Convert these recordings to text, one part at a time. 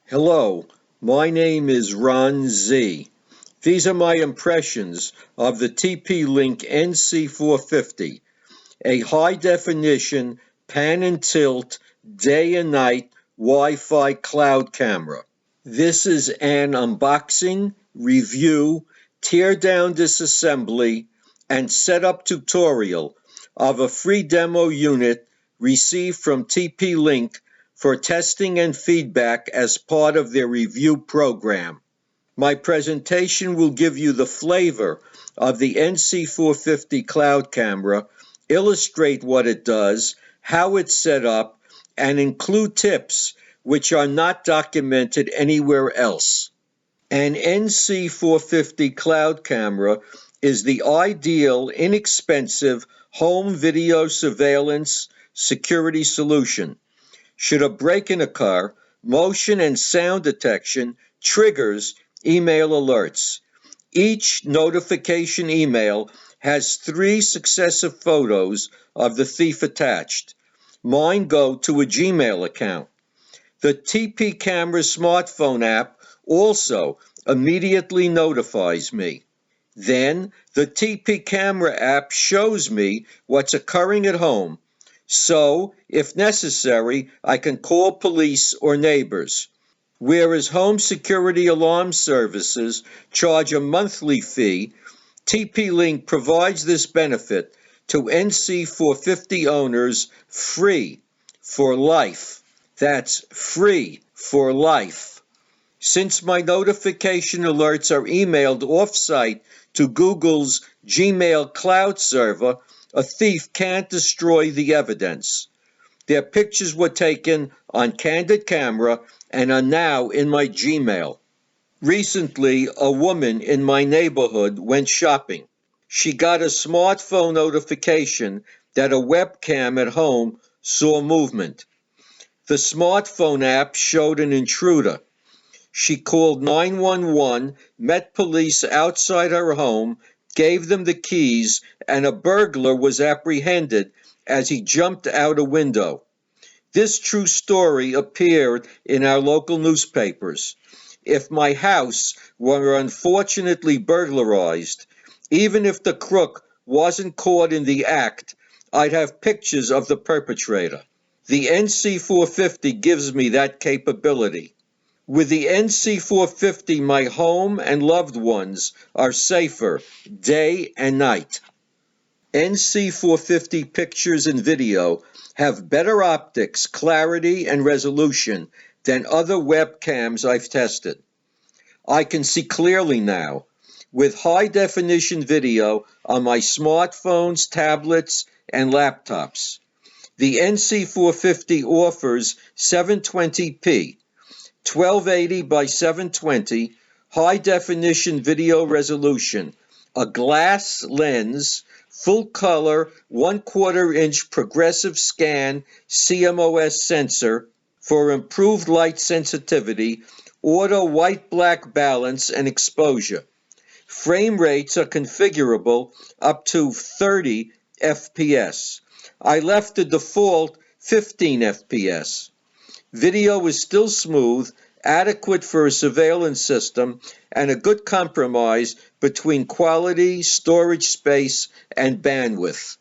Hello, my name is Ron Z. These are my impressions of the TP-Link NC450, a high-definition pan and tilt day and night Wi-Fi cloud camera. This is an unboxing, review, teardown disassembly, and setup tutorial of a free demo unit received from TP-Link for testing and feedback as part of their review program. My presentation will give you the flavor of the NC450 cloud camera, illustrate what it does, how it's set up, and include tips which are not documented anywhere else. An NC450 cloud camera is the ideal, inexpensive home video surveillance security solution. Should a break-in occur, motion and sound detection triggers email alerts. Each notification email has 3 successive photos of the thief attached. Mine go to a Gmail account. The TP Camera smartphone app also immediately notifies me. Then the TP Camera app shows me what's occurring at home. So, if necessary, I can call police or neighbors. Whereas home security alarm services charge a monthly fee, TP-Link provides this benefit to NC450 owners free for life. That's free for life. Since my notification alerts are emailed off-site to Google's Gmail cloud server, a thief can't destroy the evidence. Their pictures were taken on candid camera and are now in my Gmail. Recently, a woman in my neighborhood went shopping. She got a smartphone notification that a webcam at home saw movement. The smartphone app showed an intruder. She called 911, met police outside her home, gave them the keys, and a burglar was apprehended as he jumped out a window. This true story appeared in our local newspapers. If my house were unfortunately burglarized, even if the crook wasn't caught in the act, I'd have pictures of the perpetrator. The NC450 gives me that capability. With the NC450, my home and loved ones are safer day and night. NC450 pictures and video have better optics, clarity, and resolution than other webcams I've tested. I can see clearly now with high-definition video on my smartphones, tablets, and laptops. The NC450 offers 720p, 1280 by 720, high-definition video resolution, a glass lens, full-color 1/4-inch progressive scan CMOS sensor for improved light sensitivity, auto white-black balance, and exposure. Frame rates are configurable up to 30 FPS. I left the default 15 FPS. Video is still smooth, adequate for a surveillance system, and a good compromise between quality, storage space, and bandwidth.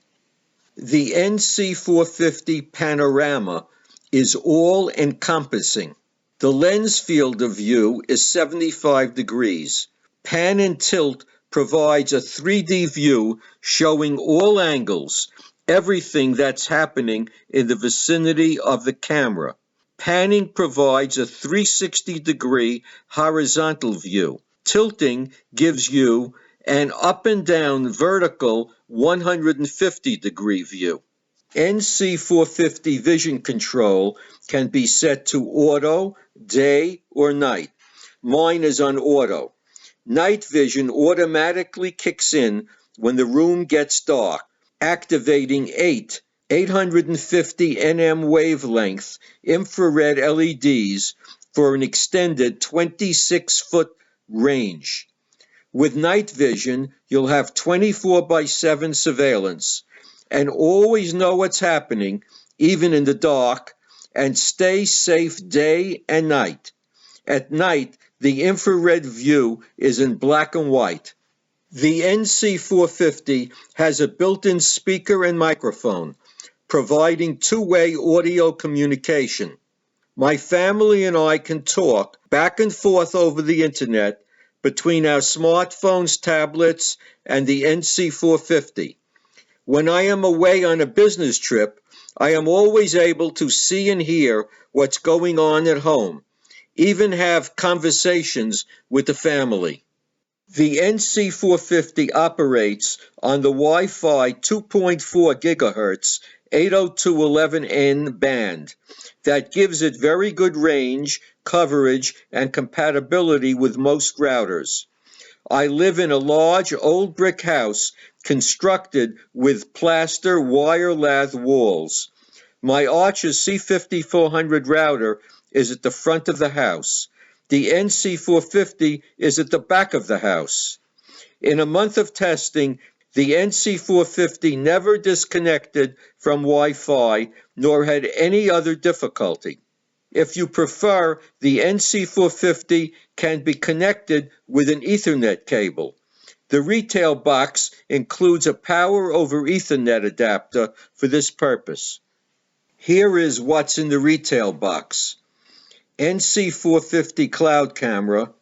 The NC450 Panorama is all-encompassing. The lens field of view is 75 degrees. Pan and tilt provides a 3D view showing all angles, everything that's happening in the vicinity of the camera. Panning provides a 360-degree horizontal view. Tilting gives you an up and down vertical 150-degree view. NC450 vision control can be set to auto, day, or night. Mine is on auto. Night vision automatically kicks in when the room gets dark, activating 850 nm wavelength infrared LEDs for an extended 26-foot range. With night vision, you'll have 24/7 surveillance and always know what's happening, even in the dark, and stay safe day and night. At night, the infrared view is in black and white. The NC450 has a built-in speaker and microphone, providing two-way audio communication. My family and I can talk back and forth over the internet between our smartphones, tablets, and the NC450. When I am away on a business trip, I am always able to see and hear what's going on at home, even have conversations with the family. The NC450 operates on the Wi-Fi 2.4 GHz 802.11n band that gives it very good range, coverage, and compatibility with most routers. I live in a large old brick house constructed with plaster wire lath walls. My Archer's C5400 router is at the front of the house. The NC450 is at the back of the house. In a month of testing, the NC450 never disconnected from Wi-Fi nor had any other difficulty. If you prefer, the NC450 can be connected with an Ethernet cable. The retail box includes a power over Ethernet adapter for this purpose. Here is what's in the retail box. NC450 cloud camera,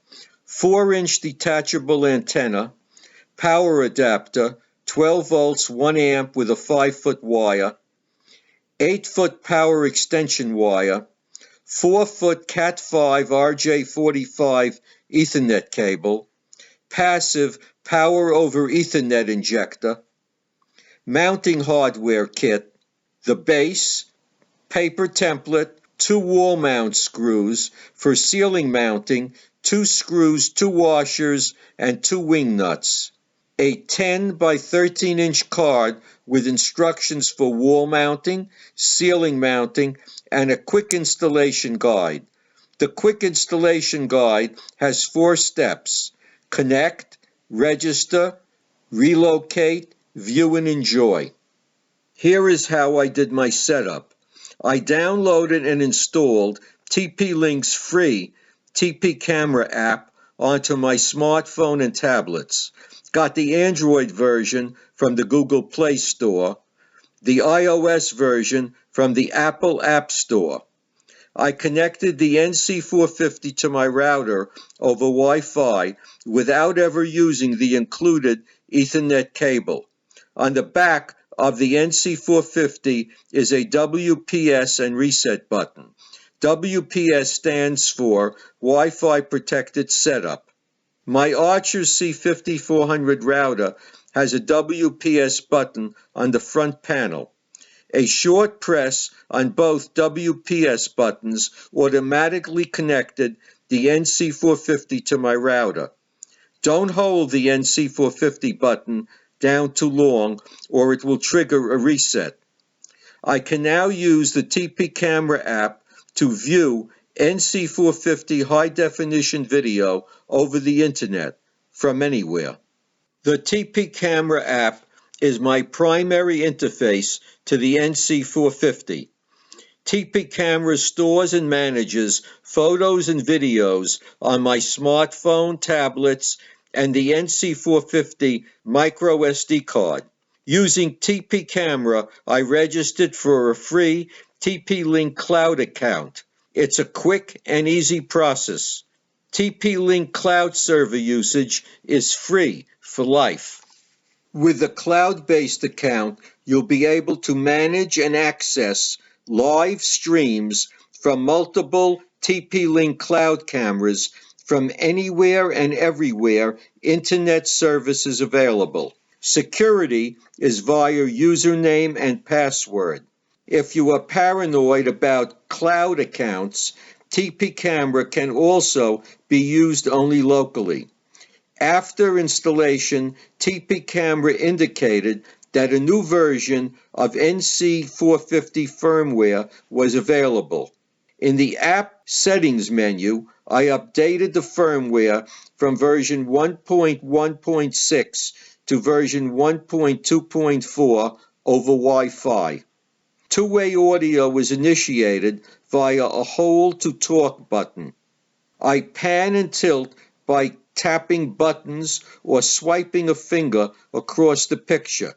4-inch detachable antenna, power adapter, 12 volts, 1 amp with a 5-foot wire, 8-foot power extension wire, 4-foot Cat5 RJ45 Ethernet cable, passive power over Ethernet injector, mounting hardware kit, the base, paper template, 2 wall mount screws for ceiling mounting, 2 screws, 2 washers, and 2 wing nuts. A 10 by 13-inch card with instructions for wall mounting, ceiling mounting, and a quick installation guide. The quick installation guide has 4 steps: connect, register, relocate, view, and enjoy. Here is how I did my setup. I downloaded and installed TP-Link's free TP Camera app onto my smartphone and tablets. Got the Android version from the Google Play Store, the iOS version from the Apple App Store. I connected the NC450 to my router over Wi-Fi without ever using the included Ethernet cable. On the back of the NC450 is a WPS and reset button. WPS stands for Wi-Fi Protected Setup. My Archer C5400 router has a WPS button on the front panel. A short press on both WPS buttons automatically connected the NC450 to my router. Don't hold the NC450 button down too long or it will trigger a reset. I can now use the TP Camera app to view NC450 high-definition video over the internet from anywhere. The TP Camera app is my primary interface to the NC450. TP Camera stores and manages photos and videos on my smartphone, tablets, and the NC450 micro SD card. Using TP Camera, I registered for a free TP-Link Cloud account. It's a quick and easy process. TP-Link Cloud server usage is free for life. With a cloud-based account, you'll be able to manage and access live streams from multiple TP-Link cloud cameras from anywhere and everywhere internet service is available. Security is via username and password. If you are paranoid about cloud accounts, TP Camera can also be used only locally. After installation, TP Camera indicated that a new version of NC450 firmware was available. In the app settings menu, I updated the firmware from version 1.1.6 to version 1.2.4 over Wi-Fi. Two-way audio was initiated via a hold to talk button. I pan and tilt by tapping buttons or swiping a finger across the picture.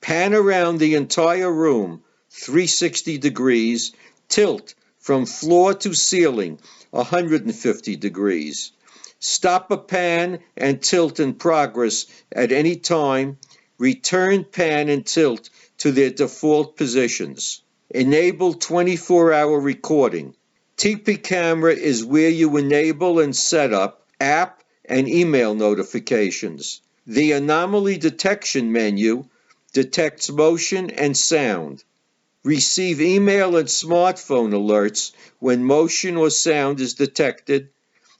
Pan around the entire room 360 degrees, tilt from floor to ceiling 150 degrees. Stop a pan and tilt in progress at any time. Return pan and tilt to their default positions. Enable 24-hour recording. TP Camera is where you enable and set up app and email notifications. The anomaly detection menu detects motion and sound. Receive email and smartphone alerts when motion or sound is detected.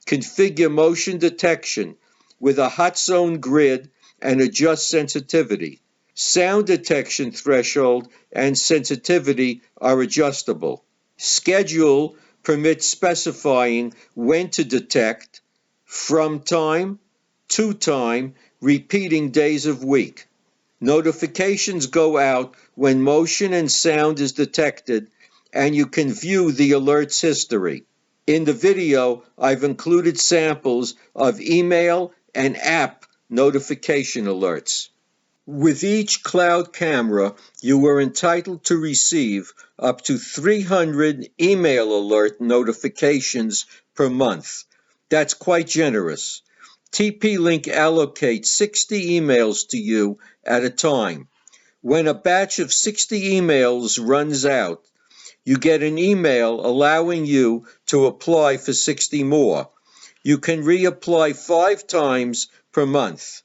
Configure motion detection with a hot zone grid and adjust sensitivity. Sound detection threshold and sensitivity are adjustable. Schedule permits specifying when to detect, from time, to time, repeating days of week. Notifications go out when motion and sound is detected, and you can view the alert's history. In the video, I've included samples of email and app notification alerts. With each cloud camera, you are entitled to receive up to 300 email alert notifications per month. That's quite generous. TP-Link allocates 60 emails to you at a time. When a batch of 60 emails runs out, you get an email allowing you to apply for 60 more. You can reapply 5 times per month.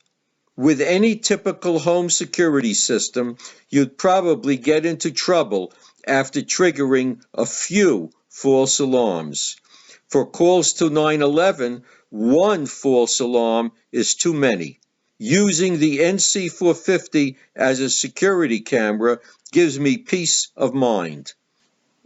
With any typical home security system, you'd probably get into trouble after triggering a few false alarms. For calls to 911, one false alarm is too many. Using the NC450 as a security camera gives me peace of mind.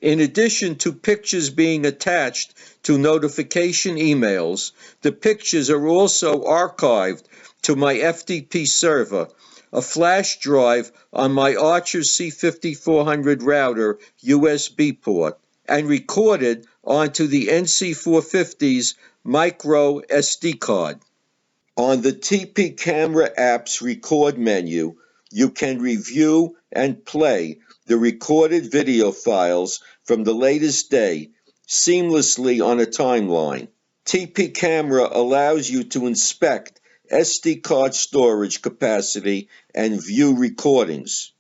In addition to pictures being attached to notification emails, the pictures are also archived to my FTP server, a flash drive on my Archer C5400 router USB port, and recorded onto the NC450's micro SD card. On the TP Camera app's record menu, you can review and play the recorded video files from the latest day seamlessly on a timeline. TP Camera allows you to inspect SD card storage capacity and view recordings.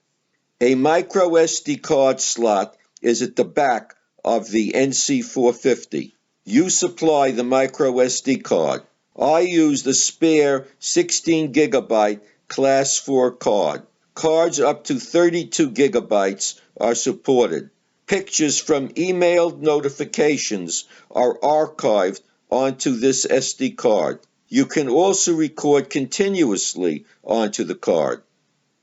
A micro SD card slot is at the back of the NC450. You supply the micro SD card. I use the spare 16 gigabyte Class 4 card. Cards up to 32 gigabytes are supported. Pictures from emailed notifications are archived onto this SD card. You can also record continuously onto the card.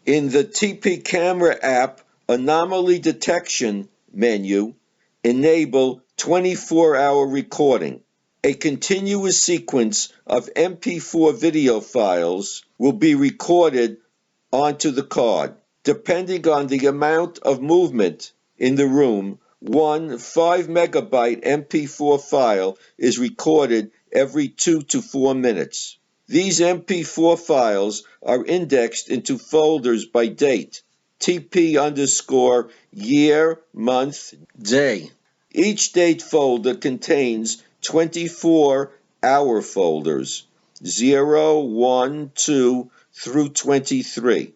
In the TP Camera app anomaly detection menu, enable 24-hour recording. A continuous sequence of MP4 video files will be recorded onto the card. Depending on the amount of movement in the room, one 5 megabyte MP4 file is recorded every 2 to 4 minutes. These MP4 files are indexed into folders by date, TP_year, month, day. Each date folder contains 24-hour folders, 0, 1, 2, through 23.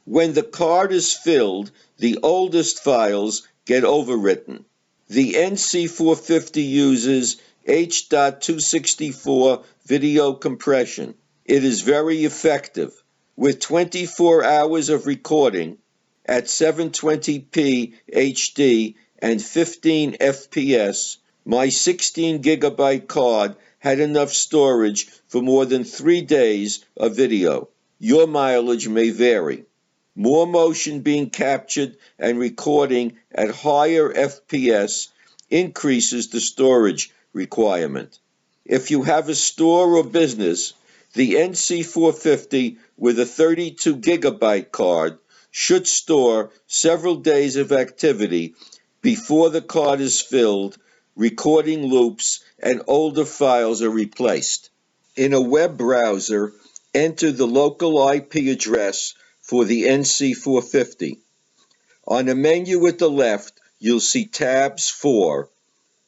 When the card is filled, the oldest files get overwritten. The NC450 uses H.264 video compression. It is very effective. With 24 hours of recording at 720p HD and 15 FPS, my 16 gigabyte card had enough storage for more than 3 days of video. Your mileage may vary. More motion being captured and recording at higher FPS increases the storage requirement. If you have a store or business, the NC450 with a 32 gigabyte card should store several days of activity before the card is filled recording loops, and older files are replaced. In a web browser, enter the local IP address for the NC450. On the menu at the left, you'll see tabs for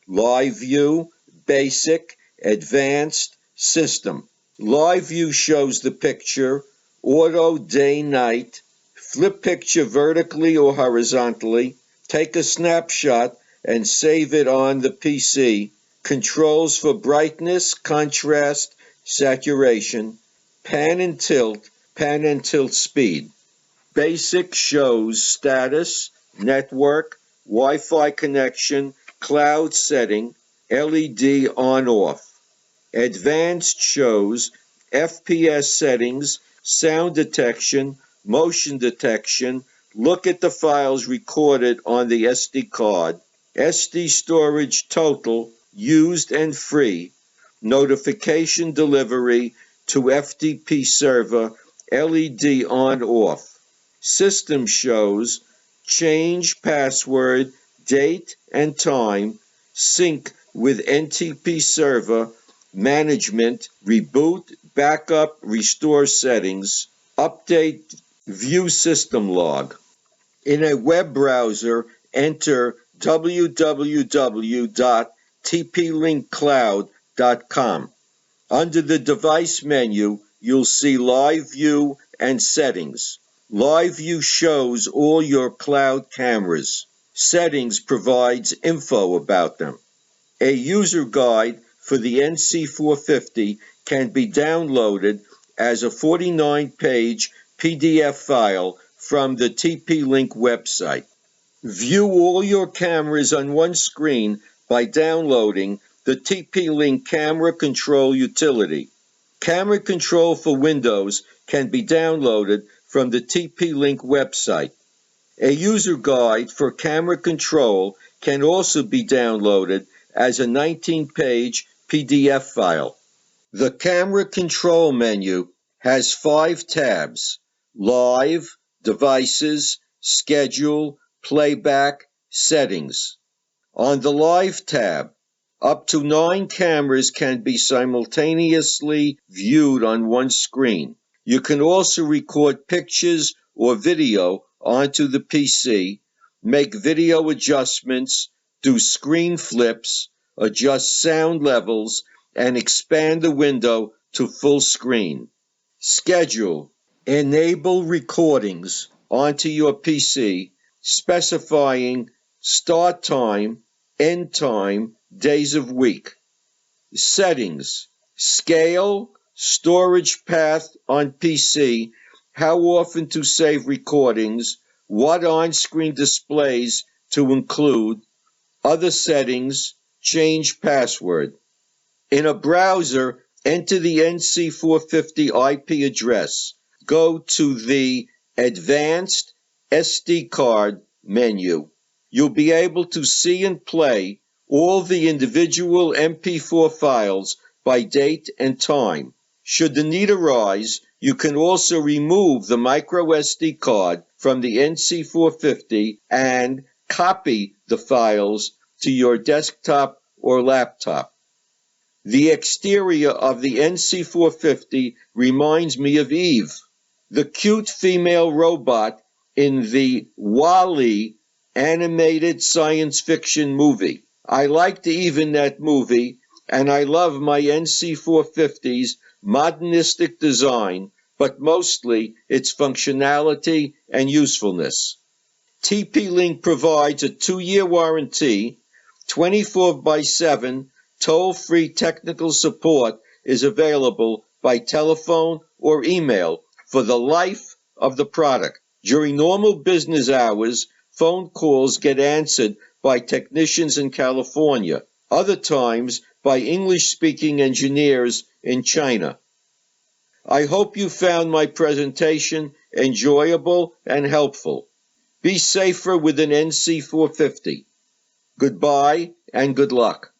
Live View, Basic, Advanced, System. Live View shows the picture, Auto, Day, Night, flip picture vertically or horizontally, take a snapshot and save it on the PC, controls for brightness, contrast, saturation, pan and tilt speed. Basic shows status, network, Wi-Fi connection, cloud setting, LED on-off. Advanced shows FPS settings, sound detection, motion detection, look at the files recorded on the SD card, SD storage total, used and free, notification delivery to FTP server, LED on-off. System shows change password, date and time, sync with NTP server, management, reboot, backup, restore settings, update, view system log. In a web browser, enter www.tplinkcloud.com. Under the device menu, you'll see Live View and Settings. Live View shows all your cloud cameras. Settings provides info about them. A user guide for the NC450 can be downloaded as a 49-page PDF file from the TP-Link website. View all your cameras on one screen by downloading the TP-Link Camera Control utility. Camera Control for Windows can be downloaded from the TP-Link website. A user guide for camera control can also be downloaded as a 19-page PDF file. The camera control menu has 5 tabs: Live, Devices, Schedule, Playback, Settings. On the Live tab, up to 9 cameras can be simultaneously viewed on one screen. You can also record pictures or video onto the PC, make video adjustments, do screen flips, adjust sound levels, and expand the window to full screen. Schedule. Enable recordings onto your PC, specifying start time, end time, days of week. Settings. Scale, storage path on PC, how often to save recordings, what on-screen displays to include, other settings, change password. In a browser, enter the NC450 IP address. Go to the Advanced SD card menu. You'll be able to see and play all the individual MP4 files by date and time. Should the need arise, you can also remove the micro SD card from the NC450 and copy the files to your desktop or laptop. The exterior of the NC450 reminds me of Eve, the cute female robot in the WALL-E animated science fiction movie. I liked Eve in that movie, and I love my NC450's modernistic design, but mostly its functionality and usefulness. TP-Link provides a 2-year warranty, 24/7 toll-free technical support is available by telephone or email for the life of the product. During normal business hours, phone calls get answered by technicians in California, other times by English-speaking engineers in China. I hope you found my presentation enjoyable and helpful. Be safer with an NC450. Goodbye and good luck.